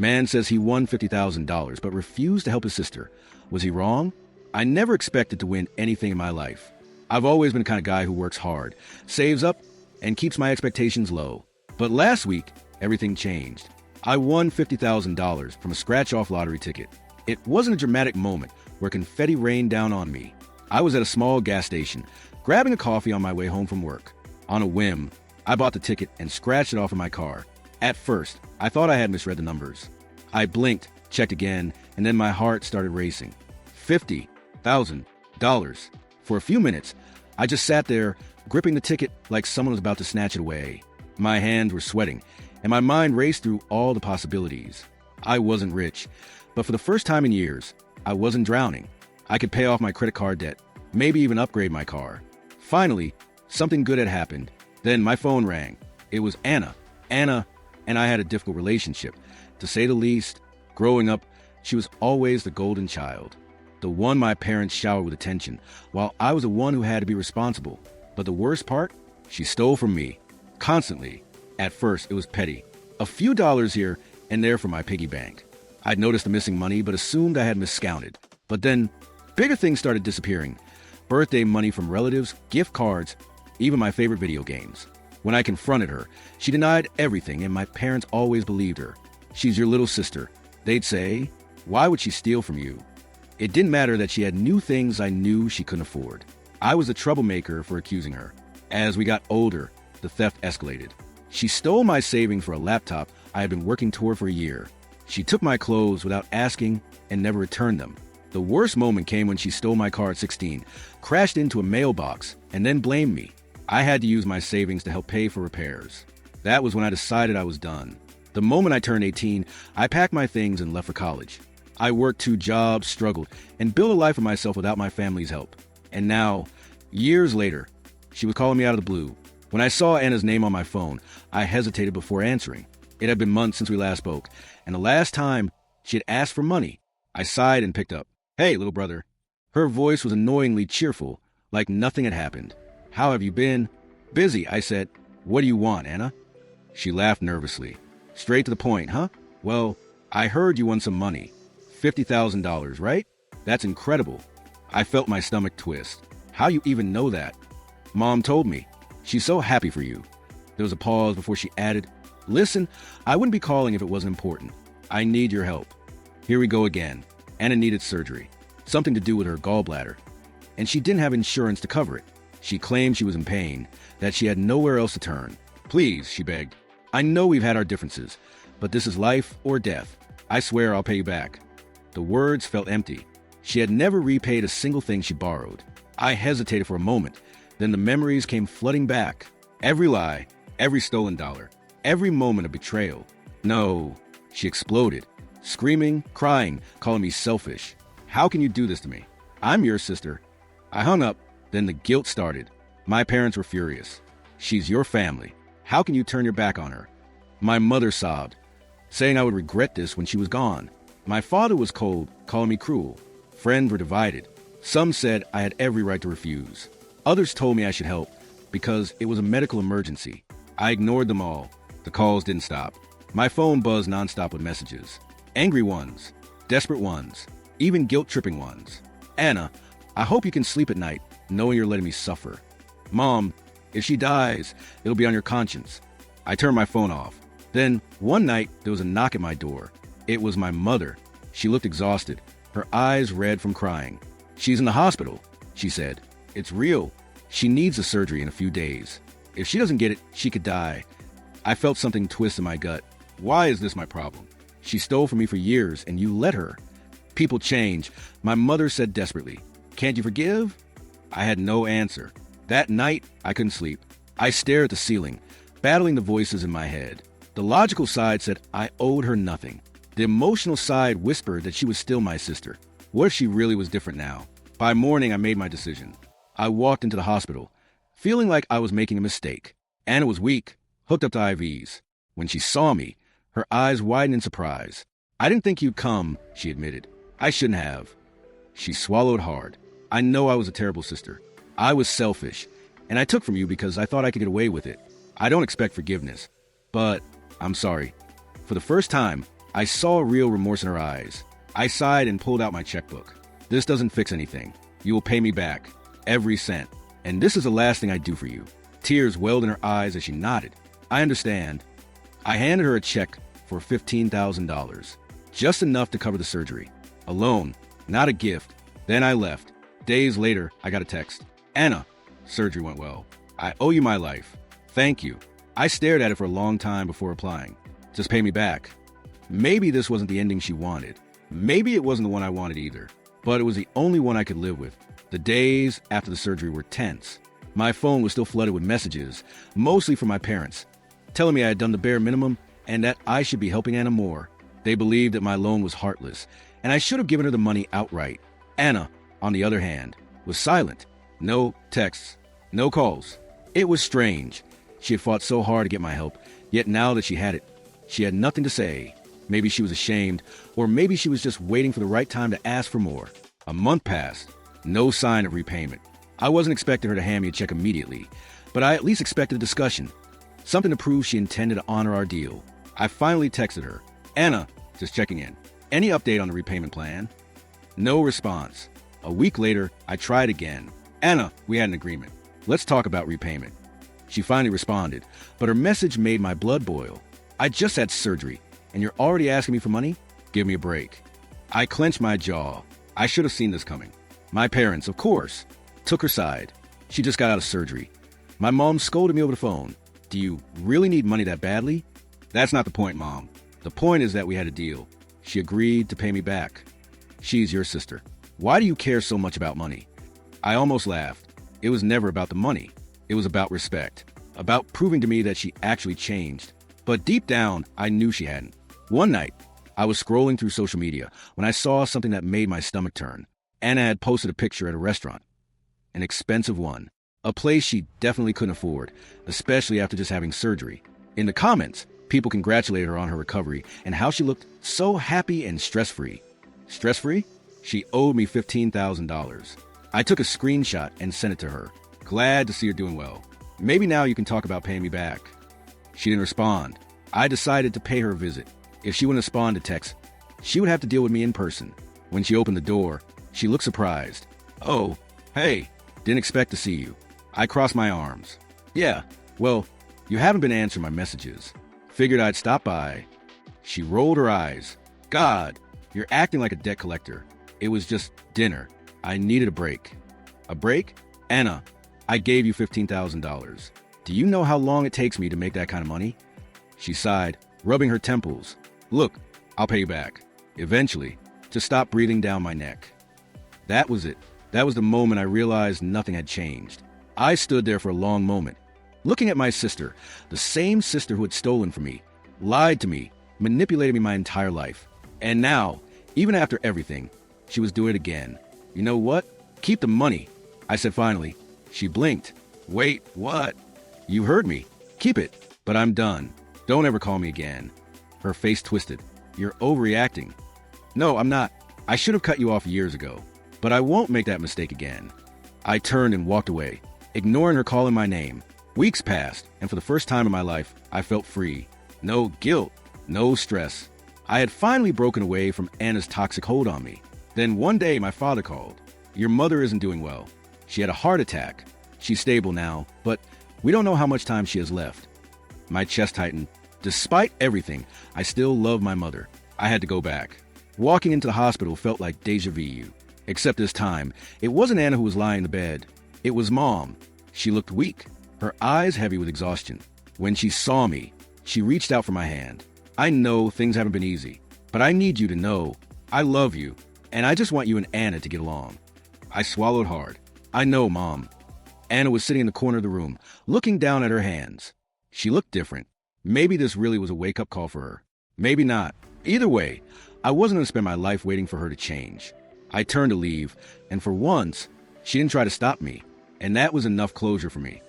Man says he won $50,000 but refused to help his sister. Was he wrong? I never expected to win anything in my life. I've always been the kind of guy who works hard, saves up, and keeps my expectations low. But last week, everything changed. I won $50,000 from a scratch-off lottery ticket. It wasn't a dramatic moment where confetti rained down on me. I was at a small gas station, grabbing a coffee on my way home from work. On a whim, I bought the ticket and scratched it off in my car. At first, I thought I had misread the numbers. I blinked, checked again, and then my heart started racing. $50,000. For a few minutes, I just sat there, gripping the ticket like someone was about to snatch it away. My hands were sweating, and my mind raced through all the possibilities. I wasn't rich, but for the first time in years, I wasn't drowning. I could pay off my credit card debt, maybe even upgrade my car. Finally, something good had happened. Then my phone rang. It was Anna. Anna and I had a difficult relationship. To say the least, growing up, she was always the golden child. The one my parents showered with attention, while I was the one who had to be responsible. But the worst part? She stole from me. Constantly. At first, it was petty. A few dollars here and there from my piggy bank. I'd noticed the missing money, but assumed I had miscounted. But then, bigger things started disappearing. Birthday money from relatives, gift cards, even my favorite video games. When I confronted her, she denied everything, and my parents always believed her. She's your little sister. They'd say, why would she steal from you? It didn't matter that she had new things I knew she couldn't afford. I was the troublemaker for accusing her. As we got older, the theft escalated. She stole my savings for a laptop I had been working toward for a year. She took my clothes without asking and never returned them. The worst moment came when she stole my car at 16, crashed into a mailbox, and then blamed me. I had to use my savings to help pay for repairs. That was when I decided I was done. The moment I turned 18, I packed my things and left for college. I worked 2 jobs, struggled, and built a life for myself without my family's help. And now, years later, she was calling me out of the blue. When I saw Anna's name on my phone, I hesitated before answering. It had been months since we last spoke, and the last time she had asked for money, I sighed and picked up. Hey, little brother. Her voice was annoyingly cheerful, like nothing had happened. How have you been? Busy, I said. What do you want, Anna? She laughed nervously. Straight to the point, huh? Well, I heard you won some money. $50,000, right? That's incredible. I felt my stomach twist. How you even know that? Mom told me. She's so happy for you. There was a pause before she added, listen, I wouldn't be calling if it wasn't important. I need your help. Here we go again. Anna needed surgery. Something to do with her gallbladder. And she didn't have insurance to cover it. She claimed she was in pain, that she had nowhere else to turn. Please, she begged. I know we've had our differences, but this is life or death. I swear I'll pay you back. The words felt empty. She had never repaid a single thing she borrowed. I hesitated for a moment. Then the memories came flooding back. Every lie, every stolen dollar, every moment of betrayal. No, she exploded, screaming, crying, calling me selfish. How can you do this to me? I'm your sister. I hung up, then the guilt started. My parents were furious. She's your family. How can you turn your back on her? My mother sobbed, saying I would regret this when she was gone. My father was cold, calling me cruel. Friends were divided. Some said I had every right to refuse. Others told me I should help because it was a medical emergency. I ignored them all. The calls didn't stop. My phone buzzed nonstop with messages. Angry ones, desperate ones, even guilt-tripping ones. Anna, I hope you can sleep at night knowing you're letting me suffer. Mom, if she dies, it'll be on your conscience. I turned my phone off. Then, one night, there was a knock at my door. It was my mother. She looked exhausted, her eyes red from crying. She's in the hospital, she said. It's real. She needs a surgery in a few days. If she doesn't get it, she could die. I felt something twist in my gut. Why is this my problem? She stole from me for years, and you let her. People change, my mother said desperately. Can't you forgive? I had no answer. That night, I couldn't sleep. I stared at the ceiling, battling the voices in my head. The logical side said I owed her nothing. The emotional side whispered that she was still my sister. What if she really was different now? By morning, I made my decision. I walked into the hospital, feeling like I was making a mistake. Anna was weak, hooked up to IVs. When she saw me, her eyes widened in surprise. I didn't think you'd come, she admitted. I shouldn't have. She swallowed hard. I know I was a terrible sister. I was selfish, and I took from you because I thought I could get away with it. I don't expect forgiveness, but I'm sorry. For the first time, I saw real remorse in her eyes. I sighed and pulled out my checkbook. This doesn't fix anything. You will pay me back. Every cent. And this is the last thing I do for you. Tears welled in her eyes as she nodded. I understand. I handed her a check for $15,000. Just enough to cover the surgery. A loan, not a gift. Then I left. Days later, I got a text. Anna, surgery went well. I owe you my life. Thank you. I stared at it for a long time before replying. Just pay me back. Maybe this wasn't the ending she wanted. Maybe it wasn't the one I wanted either. But it was the only one I could live with. The days after the surgery were tense. My phone was still flooded with messages, mostly from my parents, telling me I had done the bare minimum and that I should be helping Anna more. They believed that my loan was heartless, and I should have given her the money outright. Anna, on the other hand, was silent. No texts, no calls. It was strange. She had fought so hard to get my help, yet now that she had it, she had nothing to say. Maybe she was ashamed, or maybe she was just waiting for the right time to ask for more. A month passed. No sign of repayment. I wasn't expecting her to hand me a check immediately, but I at least expected a discussion. Something to prove she intended to honor our deal. I finally texted her. Anna, just checking in. Any update on the repayment plan? No response. A week later, I tried again. Anna, we had an agreement. Let's talk about repayment. She finally responded, but her message made my blood boil. I just had surgery, and you're already asking me for money? Give me a break. I clenched my jaw. I should have seen this coming. My parents, of course, took her side. She just got out of surgery. My mom scolded me over the phone. Do you really need money that badly? That's not the point, Mom. The point is that we had a deal. She agreed to pay me back. She's your sister. Why do you care so much about money? I almost laughed. It was never about the money. It was about respect. About proving to me that she actually changed. But deep down, I knew she hadn't. One night, I was scrolling through social media when I saw something that made my stomach turn. Anna had posted a picture at a restaurant. An expensive one. A place she definitely couldn't afford, especially after just having surgery. In the comments, people congratulated her on her recovery and how she looked so happy and stress-free. Stress-free? She owed me $15,000. I took a screenshot and sent it to her. Glad to see her doing well. Maybe now you can talk about paying me back. She didn't respond. I decided to pay her a visit. If she wouldn't respond to text, she would have to deal with me in person. When she opened the door, she looked surprised. Oh, hey, didn't expect to see you. I crossed my arms. Yeah, well, you haven't been answering my messages. Figured I'd stop by. She rolled her eyes. God, you're acting like a debt collector. It was just dinner. I needed a break. A break? Anna, I gave you $15,000. Do you know how long it takes me to make that kind of money? She sighed, rubbing her temples. Look, I'll pay you back. Eventually, to stop breathing down my neck. That was it. That was the moment I realized nothing had changed. I stood there for a long moment, looking at my sister, the same sister who had stolen from me, lied to me, manipulated me my entire life. And now, even after everything, she was doing it again. You know what? Keep the money, I said finally. She blinked. Wait, what? You heard me. Keep it. But I'm done. Don't ever call me again. Her face twisted. You're overreacting. No, I'm not. I should have cut you off years ago. But I won't make that mistake again. I turned and walked away, ignoring her calling my name. Weeks passed, and for the first time in my life, I felt free. No guilt, no stress. I had finally broken away from Anna's toxic hold on me. Then one day, my father called. Your mother isn't doing well. She had a heart attack. She's stable now, but we don't know how much time she has left. My chest tightened. Despite everything, I still love my mother. I had to go back. Walking into the hospital felt like deja vu. Except this time, it wasn't Anna who was lying in the bed. It was Mom. She looked weak, her eyes heavy with exhaustion. When she saw me, she reached out for my hand. I know things haven't been easy, but I need you to know I love you, and I just want you and Anna to get along. I swallowed hard. I know, Mom. Anna was sitting in the corner of the room, looking down at her hands. She looked different. Maybe this really was a wake-up call for her. Maybe not. Either way, I wasn't going to spend my life waiting for her to change. I turned to leave, and for once, she didn't try to stop me, and that was enough closure for me.